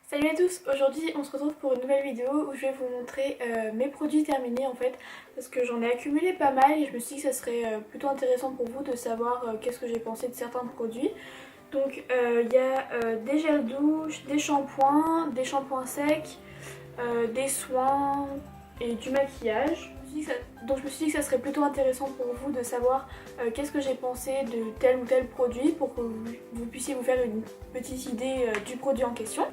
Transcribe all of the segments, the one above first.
Salut à tous, aujourd'hui on se retrouve pour une nouvelle vidéo où je vais vous montrer mes produits terminés en fait parce que j'en ai accumulé pas mal et je me suis dit que ça serait plutôt intéressant pour vous de savoir qu'est-ce que j'ai pensé de certains produits. Donc il y a des gels douche, des shampoings secs, des soins et du maquillage. Donc je me suis dit que ça serait plutôt intéressant pour vous de savoir qu'est-ce que j'ai pensé de tel ou tel produit pour que vous puissiez vous faire une petite idée du produit en question.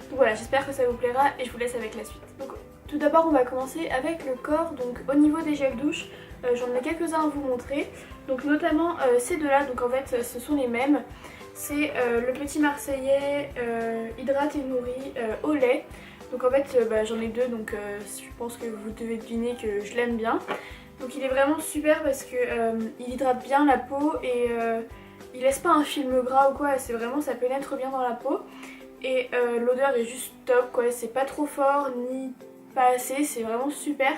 Donc voilà, j'espère que ça vous plaira et je vous laisse avec la suite. Donc tout d'abord on va commencer avec le corps. Donc au niveau des gels douche, j'en ai quelques-uns à vous montrer. Donc notamment ces deux-là, donc en fait ce sont les mêmes. C'est le Petit Marseillais Hydrate et Nourri au lait. Donc en fait j'en ai deux, donc je pense que vous devez deviner que je l'aime bien. Donc il est vraiment super parce que il hydrate bien la peau et il laisse pas un film gras ou quoi, c'est vraiment, ça pénètre bien dans la peau. Et l'odeur est juste top quoi, c'est pas trop fort ni pas assez, c'est vraiment super.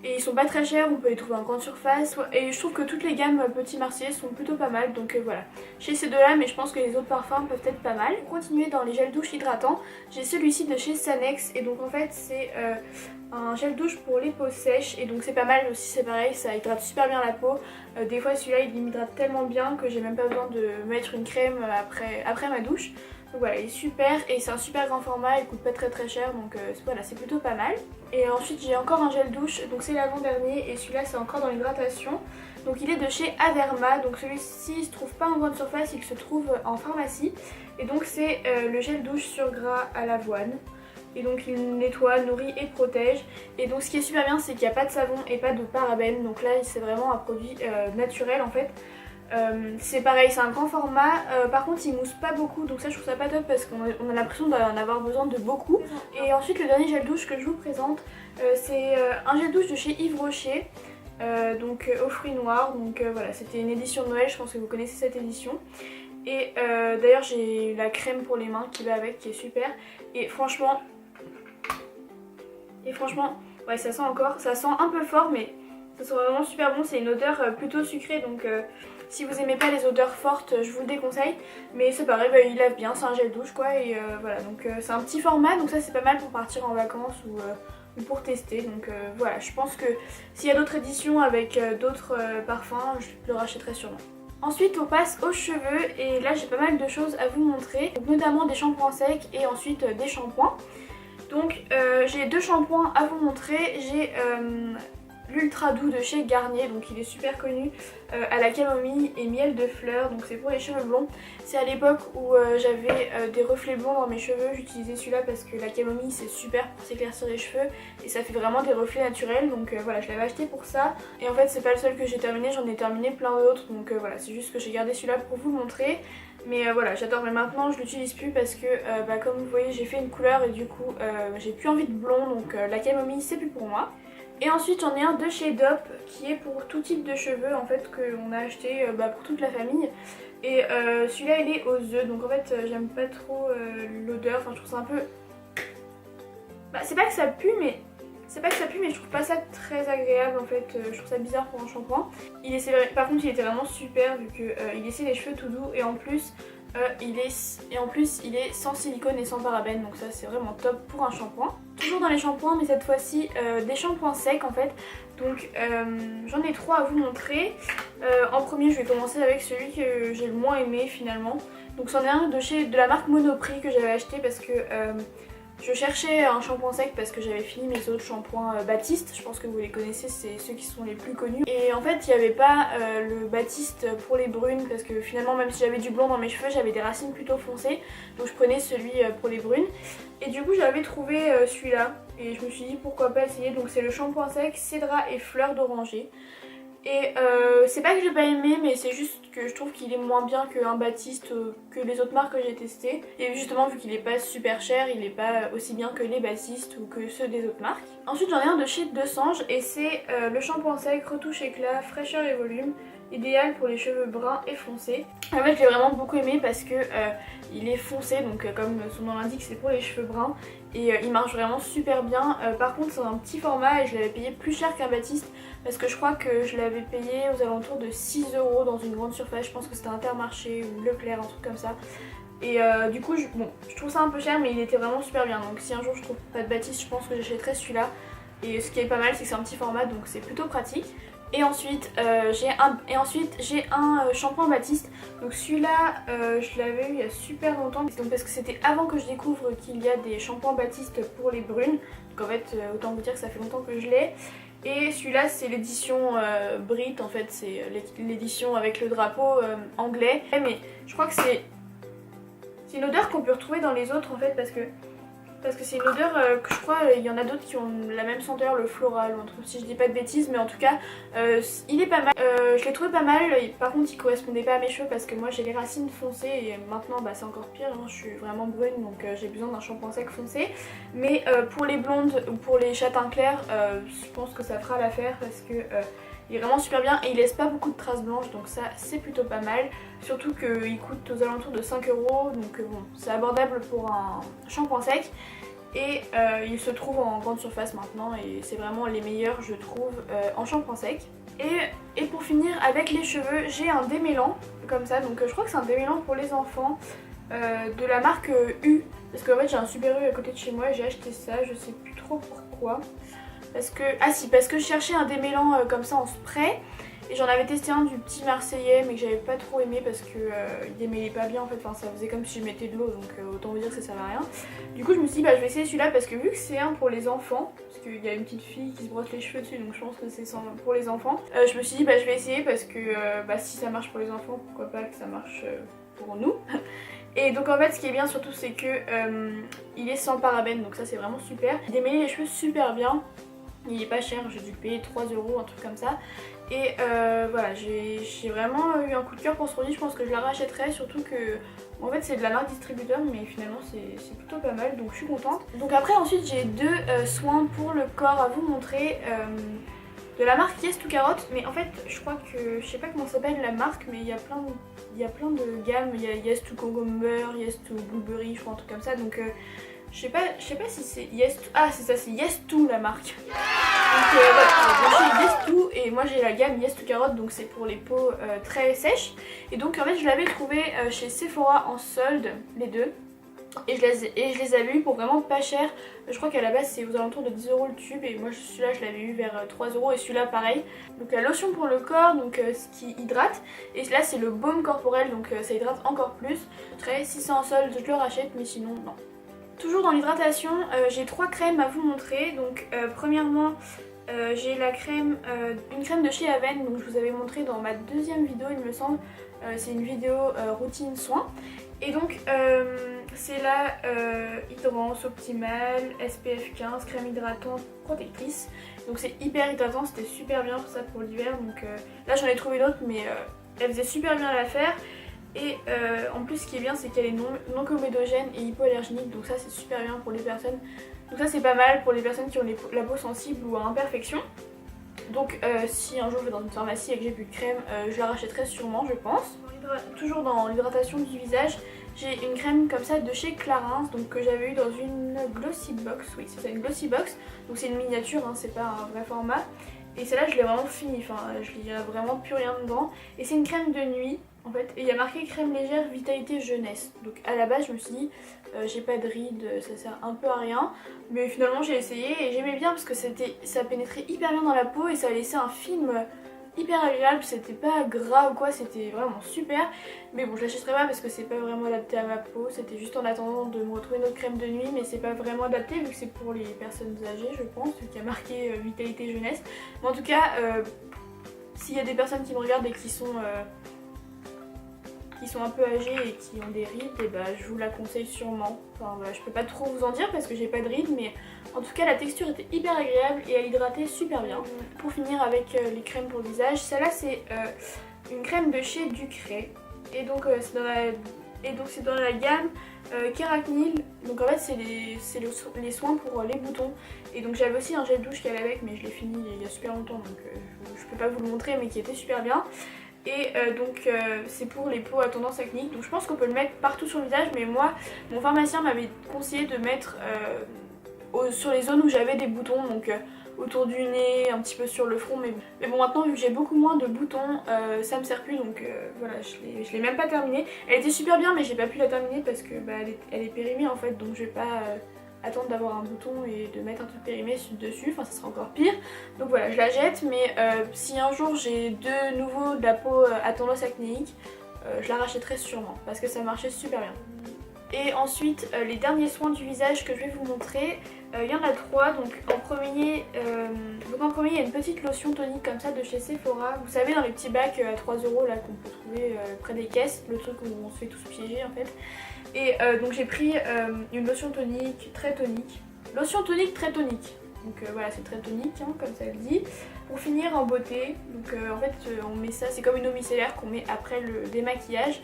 Et ils sont pas très chers, on peut les trouver en grande surface. Et je trouve que toutes les gammes Petit Marseillais sont plutôt pas mal, donc voilà. Chez ces deux-là, mais je pense que les autres parfums peuvent être pas mal. Pour continuer dans les gels douche hydratants, j'ai celui-ci de chez Sanex. Et donc en fait c'est un gel douche pour les peaux sèches. Et donc c'est pas mal aussi, c'est pareil, ça hydrate super bien la peau. Des fois celui-là il m'hydrate tellement bien que j'ai même pas besoin de mettre une crème après ma douche. Donc voilà, il est super et c'est un super grand format, il coûte pas très cher, donc voilà, c'est plutôt pas mal. Et ensuite j'ai encore un gel douche, donc c'est l'avant-dernier et celui-là c'est encore dans l'hydratation. Donc il est de chez Aderma, donc celui-ci il se trouve pas en grande surface, il se trouve en pharmacie. Et donc c'est le gel douche sur gras à l'avoine. Et donc il nettoie, nourrit et protège. Et donc ce qui est super bien c'est qu'il n'y a pas de savon et pas de parabènes, donc là c'est vraiment un produit naturel en fait. C'est pareil, c'est un grand format, par contre il mousse pas beaucoup, donc ça je trouve ça pas top parce qu'on a l'impression d'en avoir besoin de beaucoup. Et ensuite le dernier gel douche que je vous présente, c'est un gel douche de chez Yves Rocher, donc aux fruits noirs, donc voilà, c'était une édition de Noël, je pense que vous connaissez cette édition. Et d'ailleurs j'ai la crème pour les mains qui va avec, qui est super, et franchement, ouais ça sent encore, ça sent un peu fort mais ça sent vraiment super bon, c'est une odeur plutôt sucrée, donc si vous aimez pas les odeurs fortes, je vous le déconseille. Mais c'est pareil, il lave bien, c'est un gel douche quoi. Et voilà, donc c'est un petit format, donc ça c'est pas mal pour partir en vacances ou pour tester. Donc voilà, je pense que s'il y a d'autres éditions avec d'autres parfums, je le rachèterai sûrement. Ensuite on passe aux cheveux et là j'ai pas mal de choses à vous montrer, donc, notamment des shampoings secs et ensuite des shampoings. Donc j'ai deux shampoings à vous montrer. J'ai l'ultra doux de chez Garnier, donc il est super connu, à la camomille et miel de fleurs, donc c'est pour les cheveux blonds. C'est à l'époque où j'avais des reflets blonds dans mes cheveux, j'utilisais celui-là parce que la camomille c'est super pour s'éclaircir les cheveux et ça fait vraiment des reflets naturels, donc voilà, je l'avais acheté pour ça. Et en fait c'est pas le seul que j'ai terminé, j'en ai terminé plein d'autres, donc voilà, c'est juste que j'ai gardé celui-là pour vous le montrer. Mais voilà, j'adore, mais maintenant je l'utilise plus parce que comme vous voyez j'ai fait une couleur et du coup j'ai plus envie de blond, donc la camomille c'est plus pour moi. Et ensuite j'en ai un de chez Dop qui est pour tout type de cheveux en fait, qu'on a acheté pour toute la famille. Et celui-là il est aux œufs, donc en fait j'aime pas trop l'odeur, enfin je trouve ça un peu... c'est pas que ça pue mais... je trouve pas ça très agréable en fait, je trouve ça bizarre pour un shampoing. Par contre il était vraiment super vu qu'il laissait les cheveux tout doux et en plus il est sans silicone et sans parabènes, donc ça c'est vraiment top pour un shampoing. Toujours dans les shampoings mais cette fois-ci des shampoings secs en fait. Donc j'en ai trois à vous montrer. En premier je vais commencer avec celui que j'ai le moins aimé finalement. Donc c'en est un de la marque Monoprix que j'avais acheté parce que je cherchais un shampoing sec parce que j'avais fini mes autres shampoings Baptiste, je pense que vous les connaissez, c'est ceux qui sont les plus connus. Et en fait il n'y avait pas le Baptiste pour les brunes parce que finalement même si j'avais du blond dans mes cheveux, j'avais des racines plutôt foncées. Donc je prenais celui pour les brunes. Et du coup j'avais trouvé celui-là et je me suis dit pourquoi pas essayer. Donc c'est le shampoing sec Cédra et fleurs d'oranger. Et c'est pas que j'ai pas aimé, mais c'est juste que je trouve qu'il est moins bien qu'un Baptiste, que les autres marques que j'ai testées. Et justement vu qu'il est pas super cher, il est pas aussi bien que les Baptiste ou que ceux des autres marques. Ensuite j'en ai un de chez Deux Sanges et c'est le shampoing sec retouche éclat, fraîcheur et volume. Idéal pour les cheveux bruns et foncés. En fait je l'ai vraiment beaucoup aimé parce que il est foncé, donc comme son nom l'indique c'est pour les cheveux bruns. Et il marche vraiment super bien. Par contre c'est un petit format et je l'avais payé plus cher qu'un Baptiste parce que je crois que je l'avais payé aux alentours de 6 € dans une grande surface. Je pense que c'était Intermarché ou Leclerc, un truc comme ça. Et du coup bon, je trouve ça un peu cher mais il était vraiment super bien. Donc si un jour je trouve pas de Batiste, je pense que j'achèterai celui-là. Et ce qui est pas mal c'est que c'est un petit format donc c'est plutôt pratique. Et ensuite j'ai un shampoing Batiste. Donc celui-là je l'avais eu il y a super longtemps. Donc parce que c'était avant que je découvre qu'il y a des shampoings Batiste pour les brunes. Donc en fait autant vous dire que ça fait longtemps que je l'ai. Et celui-là c'est l'édition Brit, en fait c'est l'édition avec le drapeau anglais. Mais je crois que c'est une odeur qu'on peut retrouver dans les autres en fait parce que c'est une odeur que je crois il y en a d'autres qui ont la même senteur, le floral ou un truc, si je dis pas de bêtises, mais en tout cas il est pas mal. Je l'ai trouvé pas mal, par contre il correspondait pas à mes cheveux parce que moi j'ai les racines foncées et maintenant bah, c'est encore pire, hein. Je suis vraiment brune donc j'ai besoin d'un shampoing sec foncé. Mais pour les blondes ou pour les châtains clairs, je pense que ça fera l'affaire parce que il est vraiment super bien et il laisse pas beaucoup de traces blanches donc ça c'est plutôt pas mal. Surtout qu'il coûte aux alentours de 5 € donc bon c'est abordable pour un shampoing sec. Et il se trouve en grande surface maintenant et c'est vraiment les meilleurs je trouve en shampoing sec. Et pour finir avec les cheveux j'ai un démêlant comme ça, donc je crois que c'est un démêlant pour les enfants de la marque U. Parce qu'en fait j'ai un Super U à côté de chez moi et j'ai acheté ça, je sais plus trop pourquoi. Parce que je cherchais un démêlant comme ça en spray. Et j'en avais testé un du petit Marseillais mais que j'avais pas trop aimé parce que il démêlait pas bien en fait, enfin ça faisait comme si je mettais de l'eau donc autant vous dire que ça servait à rien. Du coup je me suis dit bah je vais essayer celui-là parce que vu que c'est un pour les enfants, parce qu'il y a une petite fille qui se brosse les cheveux dessus donc je pense que c'est pour les enfants, je me suis dit bah je vais essayer parce que bah si ça marche pour les enfants pourquoi pas que ça marche pour nous. Et donc en fait ce qui est bien surtout c'est que il est sans parabènes donc ça c'est vraiment super. Il démêle les cheveux super bien. Il est pas cher, j'ai dû payer 3 €, un truc comme ça. Et voilà, j'ai vraiment eu un coup de cœur pour ce produit, je pense que je la rachèterai, surtout que en fait c'est de la marque distributeur mais finalement c'est plutôt pas mal donc je suis contente. Donc après ensuite j'ai deux soins pour le corps à vous montrer de la marque Yes to Carotte, mais en fait je crois que, je sais pas comment s'appelle la marque mais il y a plein de gammes, il y a Yes to Cucumber, Yes to Blueberry, je crois un truc comme ça donc je sais pas si c'est Yes to... Ah c'est ça, c'est Yes to la marque. Donc voilà, j'ai Yes to et moi j'ai la gamme Yes to Carotte donc c'est pour les peaux très sèches. Et donc en fait je l'avais trouvé chez Sephora en solde les deux. Et je les avais eu pour vraiment pas cher. Je crois qu'à la base c'est aux alentours de 10 € le tube et moi celui-là je l'avais eu vers 3 € et celui-là pareil. Donc la lotion pour le corps, donc ce qui hydrate. Et là c'est le baume corporel donc ça hydrate encore plus. Si c'est en solde je le rachète mais sinon non. Toujours dans l'hydratation, j'ai 3 crèmes à vous montrer. Donc premièrement j'ai la crème, une crème de chez Aven, donc je vous avais montré dans ma deuxième vidéo il me semble. C'est une vidéo routine soin. Et donc c'est la Hydrance Optimale SPF 15 crème hydratante protectrice. Donc c'est hyper hydratant, c'était super bien pour ça pour l'hiver. Donc là j'en ai trouvé d'autres mais elle faisait super bien l'affaire. Et en plus ce qui est bien c'est qu'elle est non comédogène et hypoallergénique donc ça c'est super bien pour les personnes. Donc ça c'est pas mal pour les personnes qui ont la peau sensible ou à imperfection. Donc si un jour je vais dans une pharmacie et que j'ai plus de crème je la rachèterai sûrement je pense. Toujours dans l'hydratation du visage, j'ai une crème comme ça de chez Clarins donc que j'avais eu dans une glossy box. Oui c'est ça, une glossy box. Donc c'est une miniature hein, c'est pas un vrai format. Et celle-là je l'ai vraiment fini, enfin il n'y a vraiment plus rien dedans. Et c'est une crème de nuit en fait, et il y a marqué crème légère vitalité jeunesse. Donc à la base je me suis dit j'ai pas de rides, ça sert un peu à rien. Mais finalement j'ai essayé et j'aimais bien parce que ça pénétrait hyper bien dans la peau et ça laissait un film hyper agréable. C'était pas gras ou quoi, c'était vraiment super. Mais bon je l'achèterai pas parce que c'est pas vraiment adapté à ma peau. C'était juste en attendant de me retrouver une autre crème de nuit. Mais c'est pas vraiment adapté vu que c'est pour les personnes âgées je pense, vu qu'il y a marqué vitalité jeunesse. Mais en tout cas s'il y a des personnes qui me regardent et qui sont un peu âgés et qui ont des rides, et bah, je vous la conseille sûrement. Enfin voilà, je peux pas trop vous en dire parce que j'ai pas de rides, mais en tout cas la texture était hyper agréable et elle hydratait super bien. Pour finir avec les crèmes pour le visage, celle-là c'est une crème de chez Ducray et donc c'est dans la gamme Keratinil. Donc en fait c'est les soins pour les boutons. Et donc j'avais aussi un gel douche qui allait avec mais je l'ai fini il y a super longtemps donc je peux pas vous le montrer mais qui était super bien. Et donc c'est pour les peaux à tendance acnéique, donc je pense qu'on peut le mettre partout sur le visage, mais moi mon pharmacien m'avait conseillé de mettre sur les zones où j'avais des boutons, donc autour du nez, un petit peu sur le front, mais bon maintenant vu que j'ai beaucoup moins de boutons, ça me sert plus, donc voilà, je l'ai même pas terminée. Elle était super bien mais j'ai pas pu la terminer parce que bah, elle est périmée en fait, donc je vais pas attendre d'avoir un bouton et de mettre un truc périmé dessus, enfin ça sera encore pire. Donc voilà, je la jette, mais si un jour j'ai de nouveau de la peau à tendance acnéique, je la rachèterai sûrement parce que ça marchait super bien. Et ensuite les derniers soins du visage que je vais vous montrer, il y en a 3. Donc en premier il y a une petite lotion tonique comme ça de chez Sephora. Vous savez, dans les petits bacs à 3 € là qu'on peut trouver près des caisses, le truc où on se fait tous piéger en fait. Et donc j'ai pris une lotion tonique très tonique. Lotion tonique très tonique. Donc voilà, c'est très tonique hein, comme ça le dit. Pour finir en beauté, donc en fait on met ça, c'est comme une eau micellaire qu'on met après le démaquillage.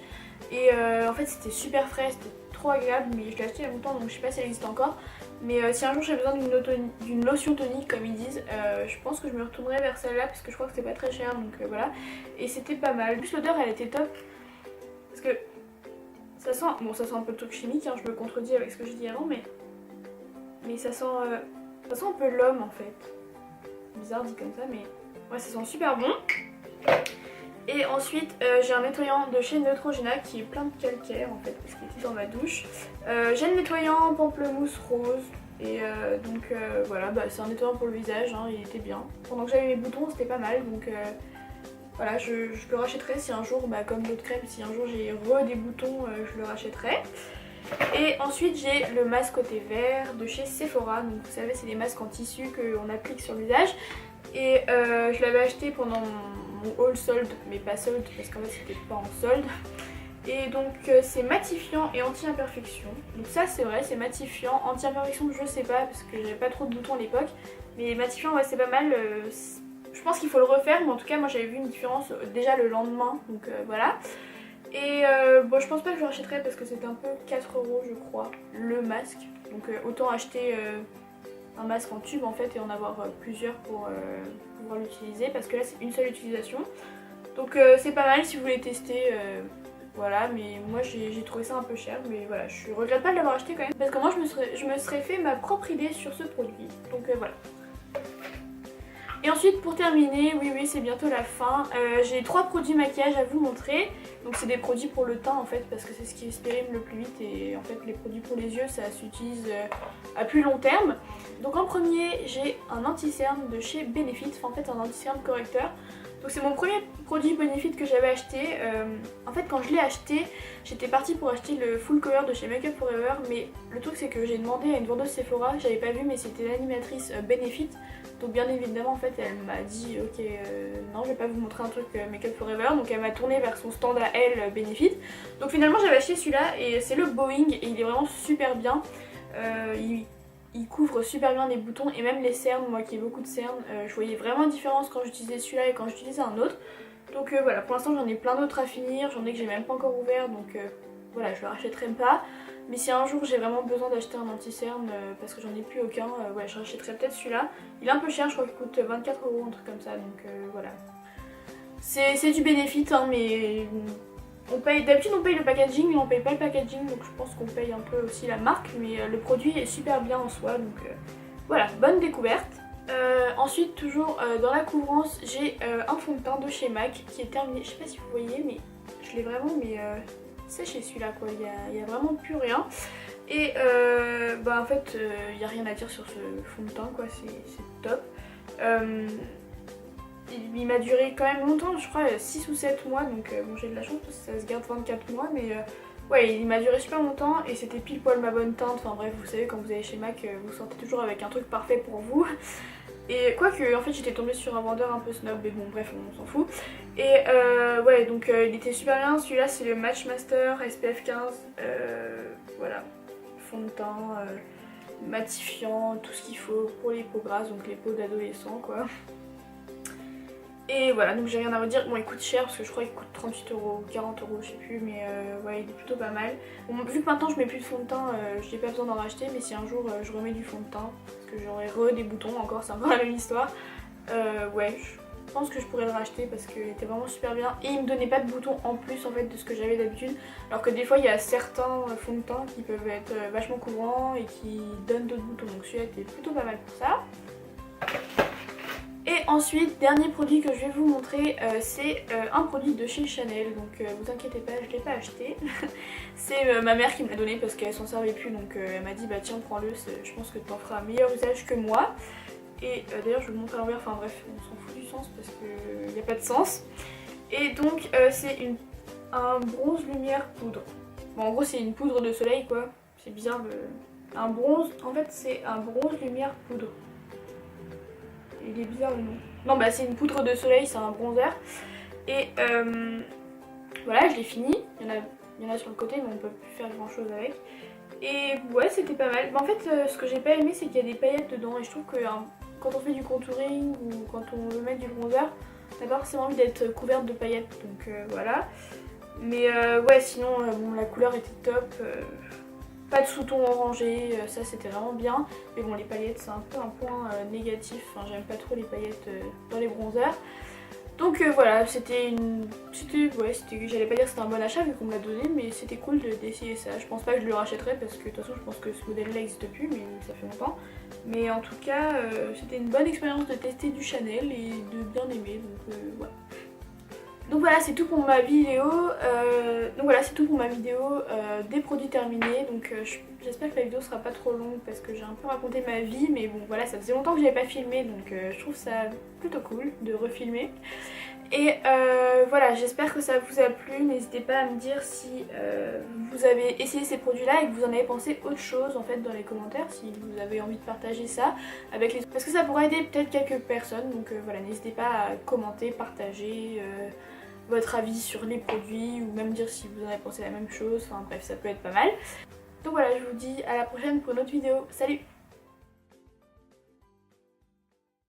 Et en fait c'était super frais, c'était trop agréable, mais je l'ai acheté il y a longtemps donc je sais pas si elle existe encore. Mais si un jour j'ai besoin d'une lotion tonique comme ils disent, je pense que je me retournerai vers celle-là parce que je crois que c'est pas très cher, donc voilà. Et c'était pas mal. En plus l'odeur elle était top parce que ça sent, bon ça sent un peu le truc chimique, hein, je me contredis avec ce que j'ai dit avant, mais ça sent un peu l'homme en fait. Bizarre dit comme ça, mais ouais ça sent super bon. Et ensuite j'ai un nettoyant de chez Neutrogena qui est plein de calcaire en fait parce qu'il était dans ma douche. J'ai le nettoyant pamplemousse rose et donc voilà, bah, c'est un nettoyant pour le visage, hein, il était bien. Pendant que j'avais mes boutons c'était pas mal, donc voilà, je le rachèterai si un jour, bah, comme l'autre crème, si un jour j'ai des boutons, je le rachèterai. Et ensuite j'ai le masque côté vert de chez Sephora, donc vous savez c'est des masques en tissu qu'on applique sur le visage. Et je l'avais acheté pendant mon haul solde, mais pas solde parce qu'en fait c'était pas en solde. Et donc c'est matifiant et anti-imperfection. Donc ça c'est vrai, c'est matifiant. Anti-imperfection je sais pas parce que j'avais pas trop de boutons à l'époque. Mais matifiant ouais c'est pas mal. Je pense qu'il faut le refaire, mais en tout cas moi j'avais vu une différence déjà le lendemain. Donc voilà. Et bon je pense pas que je le rachèterai parce que c'était un peu 4 € je crois le masque. Donc autant acheter un masque en tube en fait et en avoir plusieurs pour pouvoir l'utiliser parce que là c'est une seule utilisation. Donc c'est pas mal si vous voulez tester. Voilà, mais moi j'ai trouvé ça un peu cher, mais voilà, je regrette pas de l'avoir acheté quand même parce que moi je me serais fait ma propre idée sur ce produit. Donc voilà. Et ensuite pour terminer, oui c'est bientôt la fin, j'ai 3 produits maquillage à vous montrer. Donc c'est des produits pour le teint en fait parce que c'est ce qui se périme le plus vite et en fait les produits pour les yeux ça s'utilise à plus long terme. Donc en premier j'ai un anti-cerne de chez Benefit, enfin en fait un anti-cerne correcteur. Donc c'est mon premier produit Benefit que j'avais acheté. En fait quand je l'ai acheté, j'étais partie pour acheter le full cover de chez Make Up Forever, mais le truc c'est que j'ai demandé à une vendeuse Sephora, j'avais pas vu mais c'était l'animatrice Benefit. Donc bien évidemment en fait elle m'a dit ok non je vais pas vous montrer un truc Make Up Forever, donc elle m'a tourné vers son stand à elle Benefit. Donc finalement j'avais acheté celui-là et c'est le Boeing et il est vraiment super bien. Il couvre super bien les boutons et même les cernes, moi qui ai beaucoup de cernes, je voyais vraiment une différence quand j'utilisais celui-là et quand j'utilisais un autre. Donc voilà, pour l'instant j'en ai plein d'autres à finir, j'en ai que j'ai même pas encore ouvert, donc voilà, je le rachèterai pas. Mais si un jour j'ai vraiment besoin d'acheter un anti-cerne parce que j'en ai plus aucun, ouais, je rachèterai peut-être celui-là. Il est un peu cher, je crois qu'il coûte 24 €, un truc comme ça, donc voilà. C'est du Benefit, hein, mais d'habitude on paye le packaging, mais on paye pas le packaging, donc je pense qu'on paye un peu aussi la marque, mais le produit est super bien en soi, donc voilà, bonne découverte. Ensuite toujours dans la couvrance j'ai un fond de teint de chez MAC qui est terminé, je sais pas si vous voyez mais je l'ai vraiment séché celui-là quoi, il y a vraiment plus rien. Et bah en fait il n'y a rien à dire sur ce fond de teint quoi, c'est top. Il m'a duré quand même longtemps, je crois 6 ou 7 mois, donc bon j'ai de la chance parce que ça se garde 24 mois, mais ouais il m'a duré super longtemps et c'était pile poil ma bonne teinte, enfin bref vous savez quand vous allez chez MAC vous sortez toujours avec un truc parfait pour vous. Et quoique en fait j'étais tombée sur un vendeur un peu snob, mais bon bref on s'en fout. Et ouais donc il était super bien, celui-là c'est le Match Master SPF 15, voilà, fond de teint, matifiant, tout ce qu'il faut pour les peaux grasses, donc les peaux d'adolescents quoi. Et voilà, donc j'ai rien à redire. Bon il coûte cher parce que je crois qu'il coûte 38 € ou 40 € je sais plus, mais ouais il est plutôt pas mal. Bon, vu que maintenant je mets plus de fond de teint, j'ai pas besoin d'en racheter, mais si un jour je remets du fond de teint, parce que j'aurai des boutons encore, c'est encore la même histoire, ouais je pense que je pourrais le racheter parce qu'il était vraiment super bien. Et il me donnait pas de boutons en plus en fait de ce que j'avais d'habitude, alors que des fois il y a certains fonds de teint qui peuvent être vachement couvrants et qui donnent d'autres boutons, donc celui-là était plutôt pas mal pour ça. ensuite, dernier produit que je vais vous montrer, c'est un produit de chez Chanel, donc vous inquiétez pas, je ne l'ai pas acheté. C'est ma mère qui me l'a donné parce qu'elle s'en servait plus, donc elle m'a dit bah tiens prends-le, je pense que tu en feras un meilleur usage que moi. Et d'ailleurs je vous le montre à l'envers, enfin bref, on s'en fout du sens parce qu'il n'y a pas de sens. Et donc c'est un bronze lumière poudre. Bon en gros c'est une poudre de soleil quoi, c'est bizarre un bronze, en fait c'est un bronze lumière poudre. Il est bizarre le nom. Non bah c'est une poudre de soleil, c'est un bronzer. Et voilà, je l'ai fini. Il y en a sur le côté mais on peut plus faire grand chose avec. Et ouais c'était pas mal. Mais en fait ce que j'ai pas aimé c'est qu'il y a des paillettes dedans. Et je trouve que quand on fait du contouring ou quand on veut mettre du bronzer, on n'a pas forcément envie d'être couverte de paillettes. Donc voilà. Mais ouais sinon bon, la couleur était top. Pas de sous-ton orangé, ça c'était vraiment bien. Mais bon les paillettes c'est un peu un point négatif. Enfin, j'aime pas trop les paillettes dans les bronzers. Donc voilà, j'allais pas dire que c'était un bon achat vu qu'on me l'a donné, mais c'était cool d'essayer ça. Je pense pas que je le rachèterai parce que de toute façon je pense que ce modèle là n'existe plus, mais ça fait longtemps. Mais en tout cas, c'était une bonne expérience de tester du Chanel et de bien aimer, donc voilà. Donc voilà, c'est tout pour ma vidéo. Des produits terminés. Donc j'espère que la vidéo sera pas trop longue parce que j'ai un peu raconté ma vie, mais bon voilà, ça faisait longtemps que j'avais pas filmé, donc je trouve ça plutôt cool de refilmer. Et voilà, j'espère que ça vous a plu. N'hésitez pas à me dire si vous avez essayé ces produits-là et que vous en avez pensé autre chose en fait dans les commentaires, si vous avez envie de partager ça avec les autres. Parce que ça pourrait aider peut-être quelques personnes, donc voilà, n'hésitez pas à commenter, partager votre avis sur les produits ou même dire si vous en avez pensé la même chose, enfin bref ça peut être pas mal. Donc voilà, je vous dis à la prochaine pour une autre vidéo, salut!